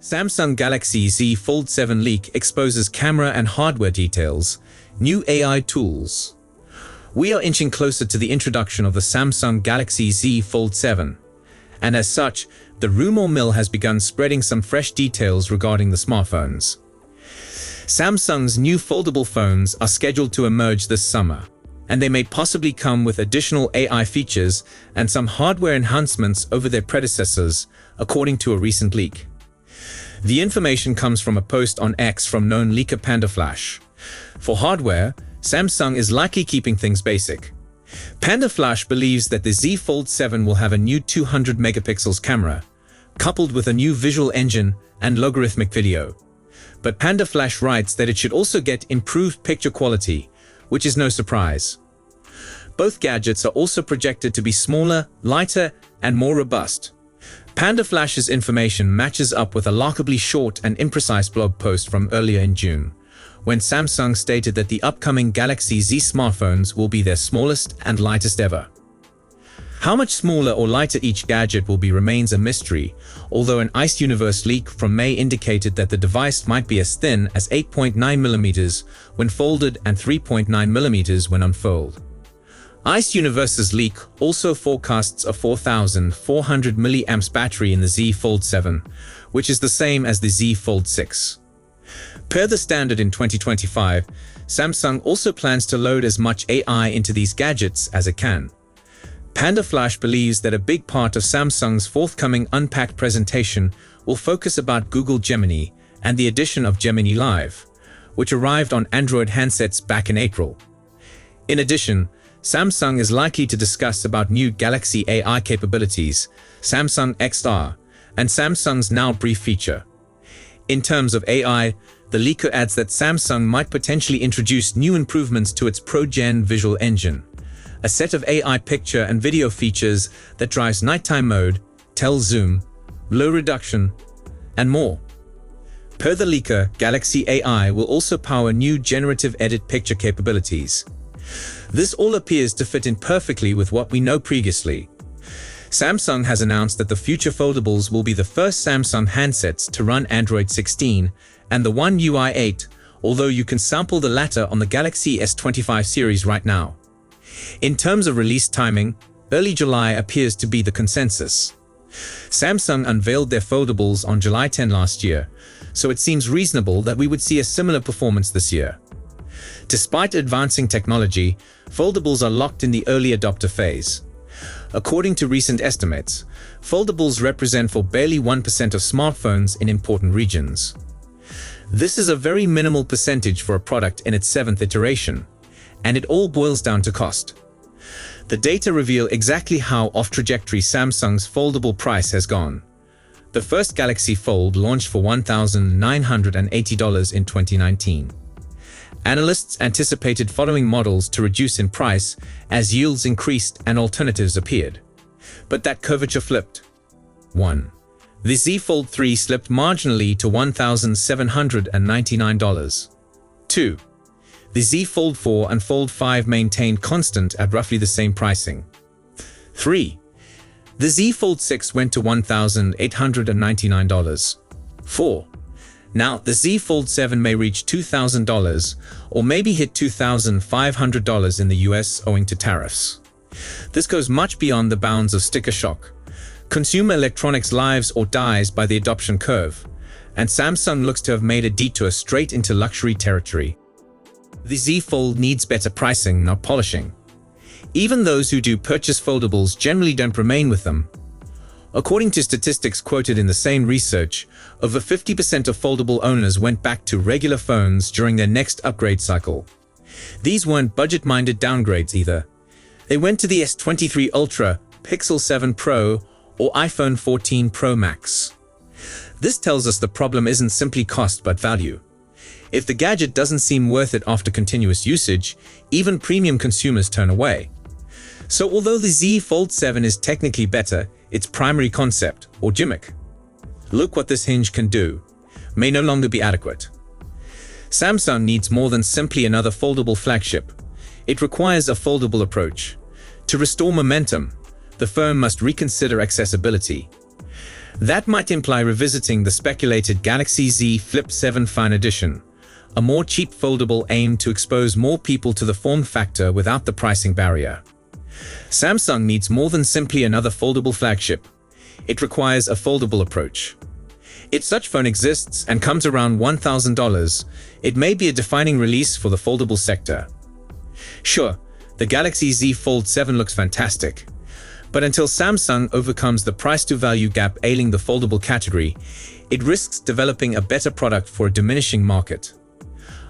Samsung Galaxy Z Fold 7 leak exposes camera and hardware details, new AI tools. We are inching closer to the introduction of the Samsung Galaxy Z Fold 7, and as such, the rumor mill has begun spreading some fresh details regarding the smartphones. Samsung's new foldable phones are scheduled to emerge this summer, and they may possibly come with additional AI features and some hardware enhancements over their predecessors, according to a recent leak. The information comes from a post on X from known leaker PandaFlash. For hardware, Samsung is likely keeping things basic. PandaFlash believes that the Z Fold 7 will have a new 200 megapixels camera, coupled with a new visual engine and logarithmic video. But PandaFlash writes that it should also get improved picture quality, which is no surprise. Both gadgets are also projected to be smaller, lighter, and more robust. PandaFlash's information matches up with a laughably short and imprecise blog post from earlier in June, when Samsung stated that the upcoming Galaxy Z smartphones will be their smallest and lightest ever. How much smaller or lighter each gadget will be remains a mystery, although an Ice Universe leak from May indicated that the device might be as thin as 8.9mm when folded and 3.9mm when unfolded. Ice Universe's leak also forecasts a 4,400 mAh battery in the Z Fold 7, which is the same as the Z Fold 6. Per the standard in 2025, Samsung also plans to load as much AI into these gadgets as it can. PandaFlash believes that a big part of Samsung's forthcoming Unpacked presentation will focus about Google Gemini and the addition of Gemini Live, which arrived on Android handsets back in April. In addition, Samsung is likely to discuss about new Galaxy AI capabilities, Samsung XR, and Samsung's Now Brief feature. In terms of AI, the leaker adds that Samsung might potentially introduce new improvements to its ProGen Visual Engine, a set of AI picture and video features that drives nighttime mode, zoom, low reduction, and more. Per the leaker, Galaxy AI will also power new generative edit picture capabilities. This all appears to fit in perfectly with what we know previously. Samsung has announced that the future foldables will be the first Samsung handsets to run Android 16 and the One UI 8, although you can sample the latter on the Galaxy S25 series right now. In terms of release timing, early July appears to be the consensus. Samsung unveiled their foldables on July 10 last year, so it seems reasonable that we would see a similar performance this year. Despite advancing technology, foldables are locked in the early adopter phase. According to recent estimates, foldables represent for barely 1% of smartphones in important regions. This is a very minimal percentage for a product in its 7th iteration, and it all boils down to cost. The data reveal exactly how off-trajectory Samsung's foldable price has gone. The first Galaxy Fold launched for $1,980 in 2019. Analysts anticipated following models to reduce in price as yields increased and alternatives appeared. But that curvature flipped. 1. The Z Fold 3 slipped marginally to $1,799. 2. The Z Fold 4 and Fold 5 maintained constant at roughly the same pricing. 3. The Z Fold 6 went to $1,899. 4. Now, the Z Fold 7 may reach $2,000 or maybe hit $2,500 in the US owing to tariffs. This goes much beyond the bounds of sticker shock. Consumer electronics lives or dies by the adoption curve, and Samsung looks to have made a detour straight into luxury territory. The Z Fold needs better pricing, not polishing. Even those who do purchase foldables generally don't remain with them. According to statistics quoted in the same research, over 50% of foldable owners went back to regular phones during their next upgrade cycle. These weren't budget-minded downgrades either. They went to the S23 Ultra, Pixel 7 Pro, or iPhone 14 Pro Max. This tells us the problem isn't simply cost but value. If the gadget doesn't seem worth it after continuous usage, even premium consumers turn away. So although the Z Fold 7 is technically better, its primary concept, or gimmick, look what this hinge can do, may no longer be adequate. Samsung needs more than simply another foldable flagship. It requires a foldable approach. To restore momentum, the firm must reconsider accessibility. That might imply revisiting the speculated Galaxy Z Flip 7 Fine Edition, a more cheap foldable aimed to expose more people to the form factor without the pricing barrier. Samsung needs more than simply another foldable flagship. It requires a foldable approach. If such phone exists and comes around $1,000, it may be a defining release for the foldable sector. Sure, the Galaxy Z Fold 7 looks fantastic, but until Samsung overcomes the price-to-value gap ailing the foldable category, it risks developing a better product for a diminishing market.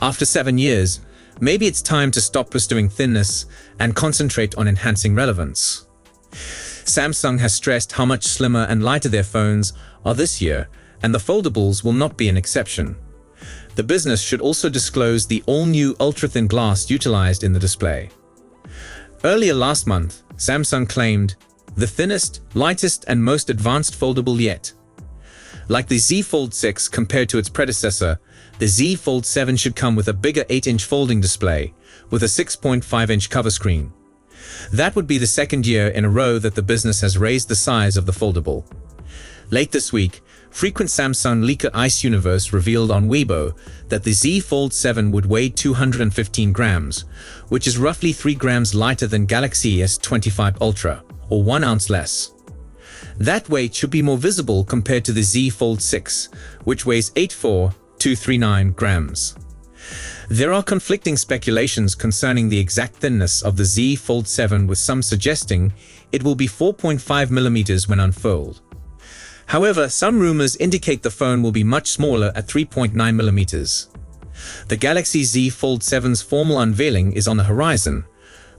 After 7 years, maybe it's time to stop pursuing thinness and concentrate on enhancing relevance. Samsung has stressed how much slimmer and lighter their phones are this year, and the foldables will not be an exception. The business should also disclose the all-new ultra-thin glass utilized in the display. Earlier last month, Samsung claimed, "The thinnest, lightest, and most advanced foldable yet." Like the Z Fold 6 compared to its predecessor, the Z Fold 7 should come with a bigger 8-inch folding display, with a 6.5-inch cover screen. That would be the second year in a row that the business has raised the size of the foldable. Late this week, frequent Samsung leaker Ice Universe revealed on Weibo that the Z Fold 7 would weigh 215 grams, which is roughly 3 grams lighter than Galaxy S25 Ultra, or 1 ounce less. That weight should be more visible compared to the Z Fold 6, which weighs 84,239 grams. There are conflicting speculations concerning the exact thinness of the Z Fold 7, with some suggesting it will be 4.5 mm when unfurled. However, some rumors indicate the phone will be much smaller at 3.9 mm. The Galaxy Z Fold 7's formal unveiling is on the horizon,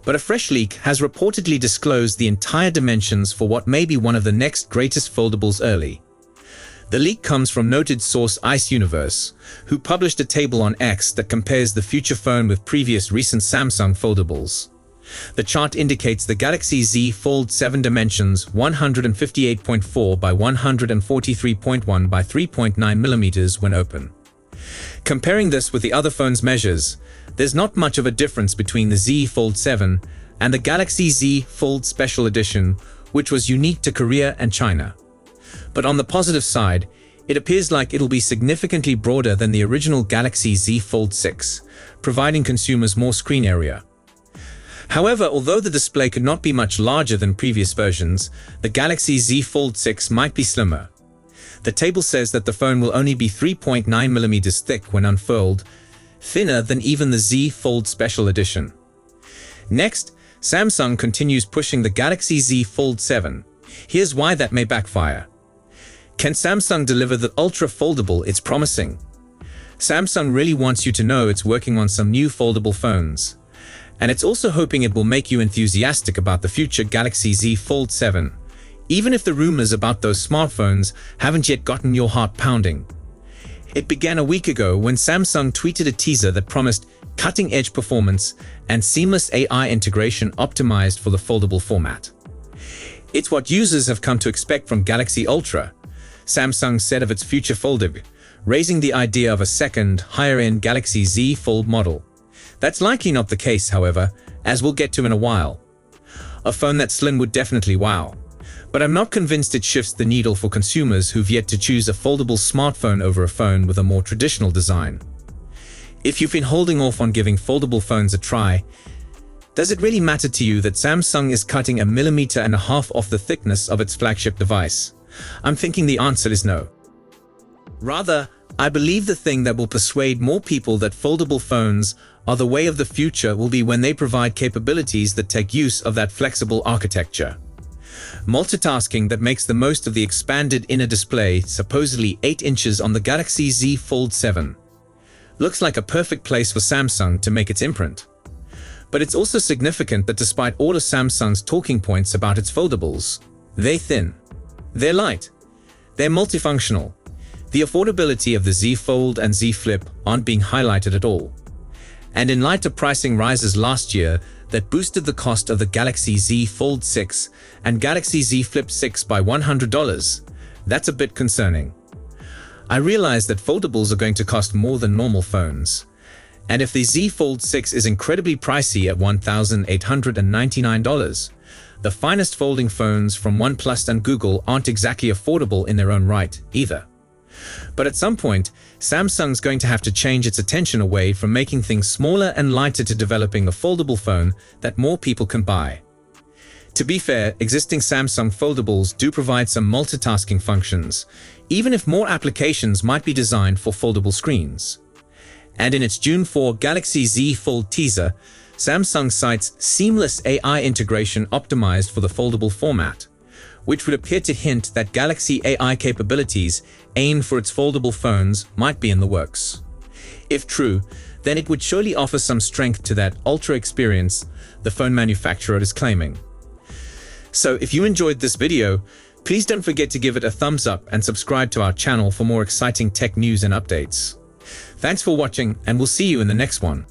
but a fresh leak has reportedly disclosed the entire dimensions for what may be one of the next greatest foldables early. The leak comes from noted source Ice Universe, who published a table on X that compares the future phone with previous recent Samsung foldables. The chart indicates the Galaxy Z Fold 7 dimensions 158.4 by 143.1 by 3.9 mm when open. Comparing this with the other phone's measures, there's not much of a difference between the Z Fold 7 and the Galaxy Z Fold Special Edition, which was unique to Korea and China. But on the positive side, it appears like it'll be significantly broader than the original Galaxy Z Fold 6, providing consumers more screen area. However, although the display could not be much larger than previous versions, the Galaxy Z Fold 6 might be slimmer. The table says that the phone will only be 3.9 mm thick when unfurled, thinner than even the Z Fold Special Edition. Next, Samsung continues pushing the Galaxy Z Fold 7. Here's why that may backfire. Can Samsung deliver the ultra foldable it's promising? Samsung really wants you to know it's working on some new foldable phones. And it's also hoping it will make you enthusiastic about the future Galaxy Z Fold 7, even if the rumors about those smartphones haven't yet gotten your heart pounding. It began a week ago when Samsung tweeted a teaser that promised cutting-edge performance and seamless AI integration optimized for the foldable format. It's what users have come to expect from Galaxy Ultra, Samsung said of its future foldable, raising the idea of a second, higher-end Galaxy Z Fold model. That's likely not the case, however, as we'll get to in a while. A phone that slim would definitely wow, but I'm not convinced it shifts the needle for consumers who've yet to choose a foldable smartphone over a phone with a more traditional design. If you've been holding off on giving foldable phones a try, does it really matter to you that Samsung is cutting 1.5 mm off the thickness of its flagship device? I'm thinking the answer is no. Rather, I believe the thing that will persuade more people that foldable phones are the way of the future will be when they provide capabilities that take use of that flexible architecture. Multitasking that makes the most of the expanded inner display, supposedly 8 inches on the Galaxy Z Fold 7. Looks like a perfect place for Samsung to make its imprint. But it's also significant that despite all of Samsung's talking points about its foldables, they're thin, they're light, they're multifunctional. The affordability of the Z Fold and Z Flip aren't being highlighted at all. And in light of pricing rises last year that boosted the cost of the Galaxy Z Fold 6 and Galaxy Z Flip 6 by $100, that's a bit concerning. I realize that foldables are going to cost more than normal phones. And if the Z Fold 6 is incredibly pricey at $1,899, The finest folding phones from OnePlus and Google aren't exactly affordable in their own right, either. But at some point, Samsung's going to have to change its attention away from making things smaller and lighter to developing a foldable phone that more people can buy. To be fair, existing Samsung foldables do provide some multitasking functions, even if more applications might be designed for foldable screens. And in its June 4 Galaxy Z Fold teaser, Samsung cites seamless AI integration optimized for the foldable format, which would appear to hint that Galaxy AI capabilities aimed for its foldable phones might be in the works. If true, then it would surely offer some strength to that ultra experience the phone manufacturer is claiming. So if you enjoyed this video, please don't forget to give it a thumbs up and subscribe to our channel for more exciting tech news and updates. Thanks for watching, and we'll see you in the next one.